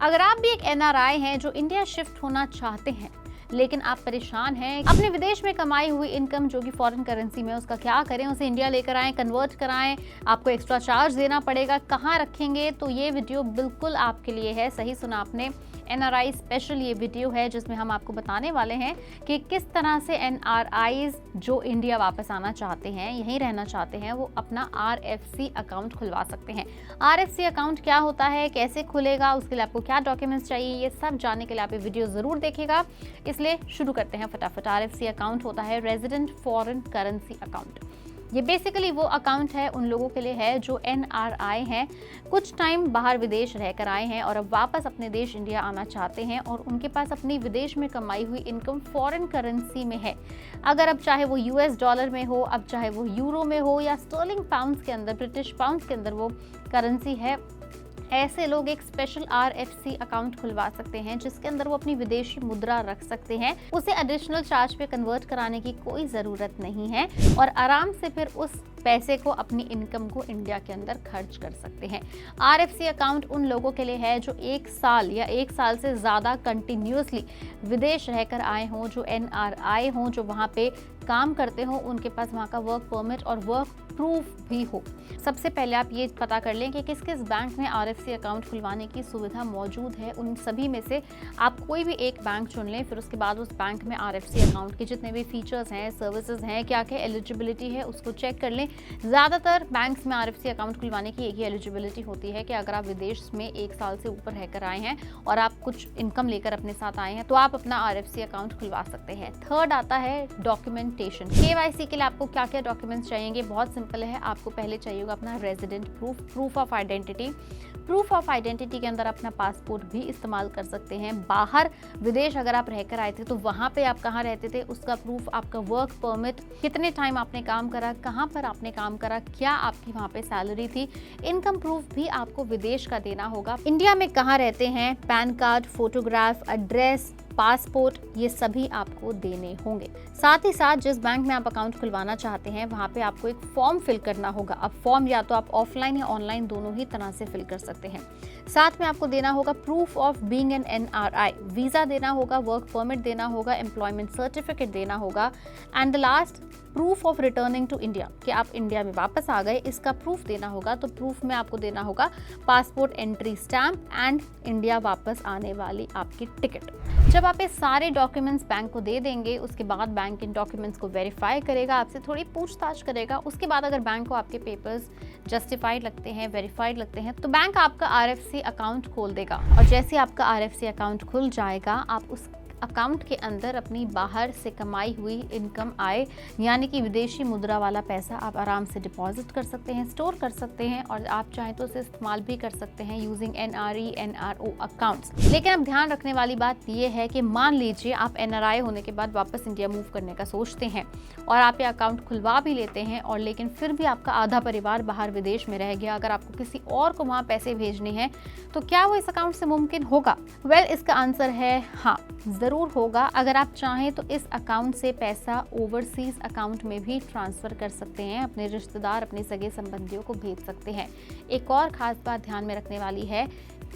अगर आप भी एक एनआरआई हैं जो इंडिया शिफ्ट होना चाहते हैं लेकिन आप परेशान हैं अपने विदेश में कमाई हुई इनकम जो कि फॉरेन करेंसी में, उसका क्या करें, उसे इंडिया लेकर आएं, कन्वर्ट कराएं, आपको एक्स्ट्रा चार्ज देना पड़ेगा, कहाँ रखेंगे, तो ये वीडियो बिल्कुल आपके लिए है। सही सुना आपने, एनआरआई स्पेशल ये वीडियो है जिसमें हम आपको बताने वाले हैं कि किस तरह से एनआरआईज जो इंडिया वापस आना चाहते हैं, यहीं रहना चाहते हैं, वो अपना आरएफसी अकाउंट खुलवा सकते हैं। आरएफसी अकाउंट क्या होता है, कैसे खुलेगा, उसके लिए आपको क्या डॉक्यूमेंट्स चाहिए, ये सब जानने के लिए आप ये वीडियो जरूर देखिएगा। इसलिए शुरू करते हैं फटाफट। आरएफसी अकाउंट होता है रेजिडेंट फॉरेन करेंसी अकाउंट। ये बेसिकली वो अकाउंट है उन लोगों के लिए है जो एनआरआई हैं, कुछ टाइम बाहर विदेश रहकर आए हैं और अब वापस अपने देश इंडिया आना चाहते हैं और उनके पास अपनी विदेश में कमाई हुई इनकम फॉरेन करेंसी में है। अगर अब चाहे वो यूएस डॉलर में हो, अब चाहे वो यूरो में हो या स्टर्लिंग पाउंड्स के अंदर, ब्रिटिश पाउंड्स के अंदर वो करेंसी है, ऐसे लोग एक स्पेशल आरएफसी अकाउंट खुलवा सकते हैं जिसके अंदर वो अपनी विदेशी मुद्रा रख सकते हैं। उसे एडिशनल चार्ज पे कन्वर्ट कराने की कोई ज़रूरत नहीं है और आराम से फिर उस पैसे को, अपनी इनकम को इंडिया के अंदर खर्च कर सकते हैं। आरएफसी अकाउंट उन लोगों के लिए है जो 1 साल या 1 साल से ज़्यादा कंटिन्यूसली विदेश रहकर आए हों, जो एनआरआई हों, जो वहाँ पे काम करते हों, उनके पास वहाँ का वर्क परमिट और वर्क प्रूफ भी हो। सबसे पहले आप ये पता कर लें कि किस किस बैंक में आरएफसी अकाउंट खुलवाने की सुविधा मौजूद है। उन सभी में से आप कोई भी एक बैंक चुन लें, फिर उसके बाद उस बैंक में आरएफसी अकाउंट के जितने भी फीचर्स हैं, सर्विसेज हैं, क्या क्या एलिजिबिलिटी है, उसको चेक कर लें। ज़्यादातर बैंक्स में आरएफसी अकाउंट खुलवाने की एक ही एलिजिबिलिटी होती है कि अगर आप विदेश में 1 साल से ऊपर रहकर आए हैं और आप कुछ इनकम लेकर अपने साथ आए हैं तो आप अपना आरएफसी अकाउंट खुलवा सकते हैं। थर्ड आता है डॉक्यूमेंटेशन। केवाईसी के लिए आपको क्या क्या डॉक्यूमेंट्स चाहिए, बहुत सिंपल है। आपको पहले चाहिए अपना resident proof of identity. Proof of identity के अंदर अपना पासपोर्ट भी इस्तेमाल कर सकते हैं। बाहर विदेश अगर आप रहकर आए थे तो वहाँ पे आप कहाँ रहते थे उसका प्रूफ, आपका वर्क परमिट, कितने टाइम आपने काम करा, कहाँ पर आपने काम करा, क्या आपकी वहाँ पे सैलरी थी, इनकम प्रूफ भी आपको विदेश का देना होगा। इंडिया में कहाँ रहते हैं, pan card, photograph, address, passport, ये सभी आपको देने होंगे। साथ ही साथ जिस बैंक में आप अकाउंट खुलवाना चाहते हैं वहाँ पे आपको एक फॉर्म फिल करना होगा। अब फॉर्म या तो आप ऑफलाइन या ऑनलाइन दोनों ही तरह से फिल कर सकते हैं। साथ में आपको देना होगा proof of being an NRI, visa देना होगा, वर्क परमिट देना होगा, एम्प्लॉयमेंट सर्टिफिकेट देना होगा and the last proof of returning to India, कि आप इंडिया में वापस आ गए, इसका प्रूफ देना होगा। तो प्रूफ में आपको देना होगा passport entry stamp and India वापस आने वाली आपकी टिकट। जब आप ये सारे डॉक्यूमेंट्स बैंक को दे देंगे उसके बाद बैंक इन डॉक्यूमेंट्स को वेरीफाई करेगा, आपसे थोड़ी पूछताछ करेगा। उसके बाद अगर बैंक को आपके पेपर्स जस्टिफाइड लगते हैं, वेरीफाइड लगते हैं, तो बैंक आपका आरएफसी अकाउंट खोल देगा और जैसे आपका आरएफसी अकाउंट खुल जाएगा आप उस अकाउंट के अंदर अपनी बाहर से कमाई हुई इनकम आय यानी कि विदेशी मुद्रा वाला पैसा आप आराम से डिपॉजिट कर सकते हैं, स्टोर कर सकते हैं और आप चाहें तो उसे इस्तेमाल भी कर सकते हैं यूजिंग एनआरई एनआरओ अकाउंट्स। लेकिन अब ध्यान रखने वाली बात यह है कि मान लीजिए आप एनआरआई होने के बाद वापस इंडिया मूव करने का सोचते हैं और आप ये अकाउंट खुलवा भी लेते हैं और लेकिन फिर भी आपका आधा परिवार बाहर विदेश में रह गया, अगर आपको किसी और को वहाँ पैसे भेजने हैं तो क्या वो इस अकाउंट से मुमकिन होगा? वेल, इसका आंसर है हाँ, ज़रूर होगा। अगर आप चाहें तो इस अकाउंट से पैसा ओवरसीज अकाउंट में भी ट्रांसफ़र कर सकते हैं, अपने रिश्तेदार, अपने सगे संबंधियों को भेज सकते हैं। एक और ख़ास बात ध्यान में रखने वाली है,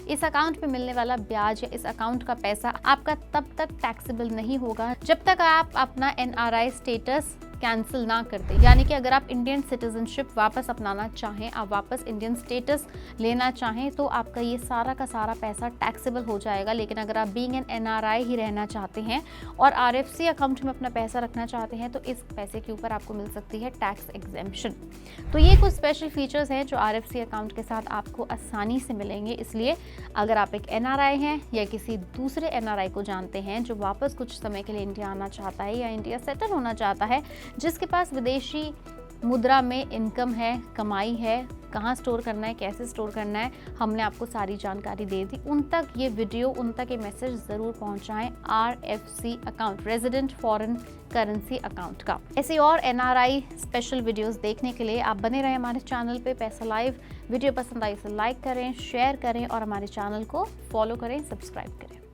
इस अकाउंट पे मिलने वाला ब्याज या इस अकाउंट का पैसा आपका तब तक टैक्सेबल नहीं होगा जब तक आप अपना एनआरआई स्टेटस कैंसिल ना करते। यानी कि अगर आप इंडियन सिटीजनशिप वापस अपनाना चाहें, आप वापस इंडियन स्टेटस लेना चाहें तो आपका ये सारा का सारा पैसा टैक्सेबल हो जाएगा। लेकिन अगर आप बीइंग एन एनआरआई ही रहना चाहते हैं और आरएफसी अकाउंट में अपना पैसा रखना चाहते हैं तो इस पैसे के ऊपर आपको मिल सकती है टैक्स एग्जेम्पशन। तो ये कुछ स्पेशल फीचर्स हैं जो आरएफसी अकाउंट के साथ आपको आसानी से मिलेंगे। इसलिए अगर आप एक एनआरआई हैं या किसी दूसरे एनआरआई को जानते हैं जो वापस कुछ समय के लिए इंडिया आना चाहता है या इंडिया सेटल होना चाहता है, जिसके पास विदेशी मुद्रा में इनकम है, कमाई है, कहाँ स्टोर करना है, कैसे स्टोर करना है, हमने आपको सारी जानकारी दे दी। उन तक ये वीडियो, उन तक ये मैसेज ज़रूर पहुँचाएं RFC account, resident foreign currency account का। ऐसे और एनआरआई स्पेशल वीडियोस देखने के लिए आप बने रहें हमारे चैनल पे पैसा लाइव। वीडियो पसंद आई तो लाइक करें, शेयर करें और हमारे चैनल को फॉलो करें, सब्सक्राइब करें।